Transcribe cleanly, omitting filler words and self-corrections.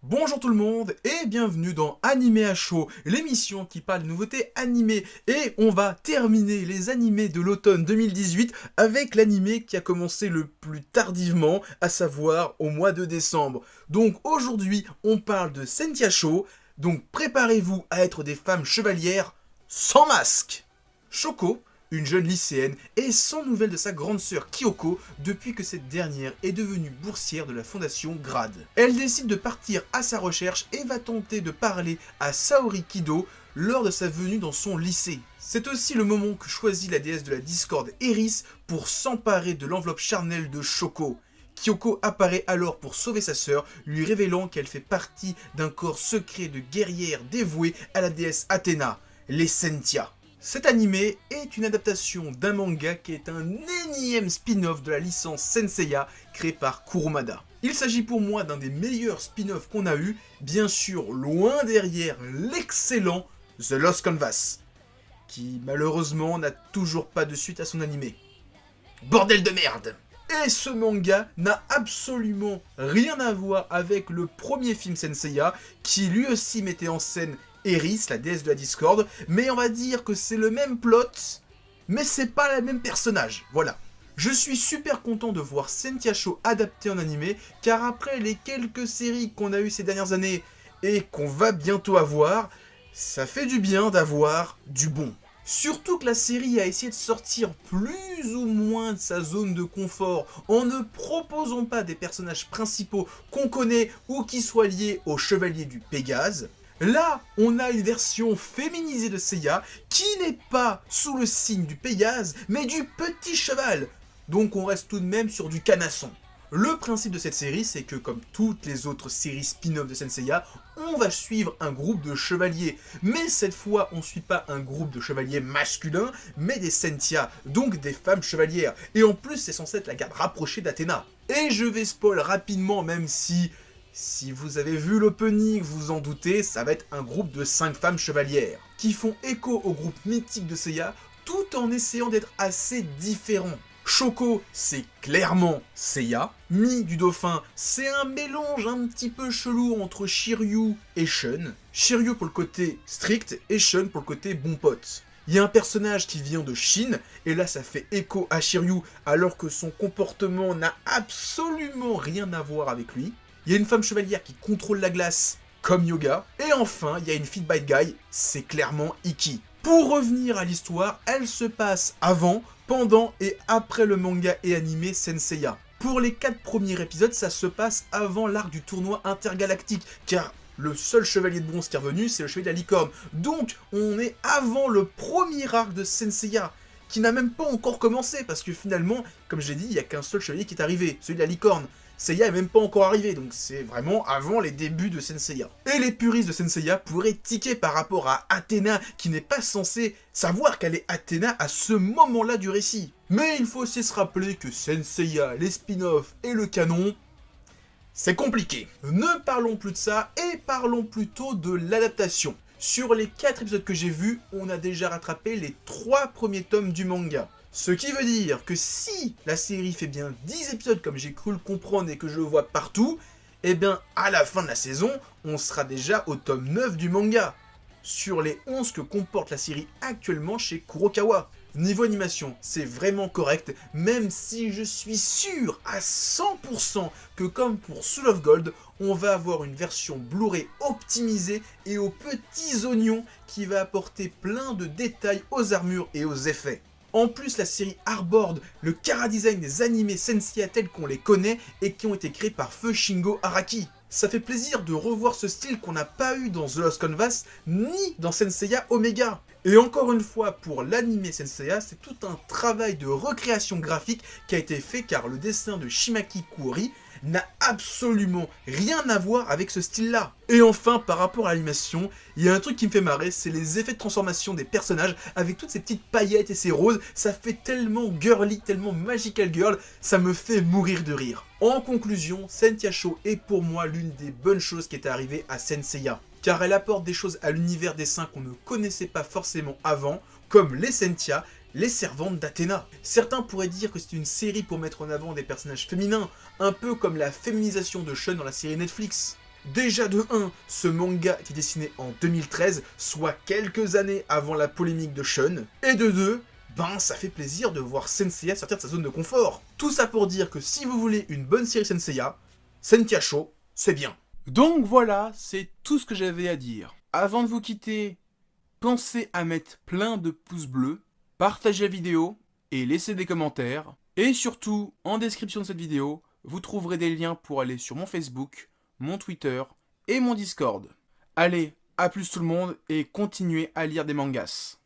Bonjour tout le monde et bienvenue dans Animé à chaud, l'émission qui parle de nouveautés animées. Et on va terminer les animés de l'automne 2018 avec l'animé qui a commencé le plus tardivement, à savoir au mois de décembre. Donc aujourd'hui on parle de Sentia Show, donc préparez-vous à être des femmes chevalières sans masque. Shoko, une jeune lycéenne, est sans nouvelles de sa grande sœur Kyoko depuis que cette dernière est devenue boursière de la fondation GRAD. Elle décide de partir à sa recherche et va tenter de parler à Saori Kido lors de sa venue dans son lycée. C'est aussi le moment que choisit la déesse de la discorde Eris pour s'emparer de l'enveloppe charnelle de Shoko. Kyoko apparaît alors pour sauver sa sœur, lui révélant qu'elle fait partie d'un corps secret de guerrières dévouées à la déesse Athéna, les Sentia. Cet animé est une adaptation d'un manga qui est un énième spin-off de la licence Senseiya créée par Kurumada. Il s'agit pour moi d'un des meilleurs spin-offs qu'on a eu, bien sûr loin derrière l'excellent The Lost Canvas, qui malheureusement n'a toujours pas de suite à son animé. Bordel de merde! Et ce manga n'a absolument rien à voir avec le premier film Senseiya, qui lui aussi mettait en scène Eris, la déesse de la discorde, mais on va dire que c'est le même plot, mais c'est pas le même personnage, voilà. Je suis super content de voir Sentia Show adapté en animé, car après les quelques séries qu'on a eues ces dernières années, et qu'on va bientôt avoir, ça fait du bien d'avoir du bon. Surtout que la série a essayé de sortir plus ou moins de sa zone de confort en ne proposant pas des personnages principaux qu'on connaît ou qui soient liés au chevalier du Pégase. Là, on a une version féminisée de Seiya qui n'est pas sous le signe du Pégase, mais du petit cheval. Donc on reste tout de même sur du canasson. Le principe de cette série, c'est que comme toutes les autres séries spin-off de Senseiya, on va suivre un groupe de chevaliers. Mais cette fois, on ne suit pas un groupe de chevaliers masculins, mais des Sentia, donc des femmes chevalières. Et en plus, c'est censé être la garde rapprochée d'Athéna. Et je vais spoil rapidement, même si vous avez vu l'opening, vous en doutez, ça va être un groupe de 5 femmes chevalières, qui font écho au groupe mythique de Seiya, tout en essayant d'être assez différents. Shoko, c'est clairement Seiya. Mi du dauphin, c'est un mélange un petit peu chelou entre Shiryu et Shun. Shiryu pour le côté strict et Shun pour le côté bon pote. Il y a un personnage qui vient de Chine, et là ça fait écho à Shiryu, alors que son comportement n'a absolument rien à voir avec lui. Il y a une femme chevalière qui contrôle la glace, comme Yoga. Et enfin, il y a une fille bad guy, c'est clairement Iki. Pour revenir à l'histoire, elle se passe avant, pendant et après le manga et animé Senseiya. Pour les 4 premiers épisodes, ça se passe avant l'arc du tournoi intergalactique, car le seul chevalier de bronze qui est revenu, c'est le chevalier de la licorne. Donc, on est avant le premier arc de Senseiya, qui n'a même pas encore commencé, parce que finalement, comme j'ai dit, il n'y a qu'un seul chevalier qui est arrivé, celui de la licorne. Seiya est même pas encore arrivé, donc c'est vraiment avant les débuts de Senseiya. Et les puristes de Senseiya pourraient tiquer par rapport à Athéna, qui n'est pas censée savoir qu'elle est Athéna à ce moment-là du récit. Mais il faut aussi se rappeler que Senseiya, les spin-offs et le canon, c'est compliqué. Ne parlons plus de ça, et parlons plutôt de l'adaptation. Sur les 4 épisodes que j'ai vus, on a déjà rattrapé les 3 premiers tomes du manga. Ce qui veut dire que si la série fait bien 10 épisodes comme j'ai cru le comprendre et que je le vois partout, eh bien à la fin de la saison, on sera déjà au tome 9 du manga, sur les 11 que comporte la série actuellement chez Kurokawa. Niveau animation, c'est vraiment correct, même si je suis sûr à 100% que comme pour Soul of Gold, on va avoir une version Blu-ray optimisée et aux petits oignons qui va apporter plein de détails aux armures et aux effets. En plus, la série arborde le chara-design des animés Senseiya tels qu'on les connaît et qui ont été créés par feu Shingo Araki. Ça fait plaisir de revoir ce style qu'on n'a pas eu dans The Lost Canvas ni dans Senseiya Omega. Et encore une fois, pour l'animé Senseiya, c'est tout un travail de recréation graphique qui a été fait car le dessin de Shimaki Kuori n'a absolument rien à voir avec ce style-là. Et enfin, par rapport à l'animation, il y a un truc qui me fait marrer, c'est les effets de transformation des personnages avec toutes ces petites paillettes et ces roses, ça fait tellement girly, tellement magical girl, ça me fait mourir de rire. En conclusion, Sentia Show est pour moi l'une des bonnes choses qui est arrivée à Senseiya, car elle apporte des choses à l'univers des saints qu'on ne connaissait pas forcément avant, comme les Sentia, les servantes d'Athéna. Certains pourraient dire que c'est une série pour mettre en avant des personnages féminins, un peu comme la féminisation de Shun dans la série Netflix. Déjà de 1, ce manga était dessiné en 2013, soit quelques années avant la polémique de Shun. Et de 2, ben ça fait plaisir de voir Senseiya sortir de sa zone de confort. Tout ça pour dire que si vous voulez une bonne série Senseiya, Senkiacho, c'est bien. Donc voilà, c'est tout ce que j'avais à dire. Avant de vous quitter, pensez à mettre plein de pouces bleus, partagez la vidéo et laissez des commentaires. Et surtout, en description de cette vidéo, vous trouverez des liens pour aller sur mon Facebook, mon Twitter et mon Discord. Allez, à plus tout le monde et continuez à lire des mangas.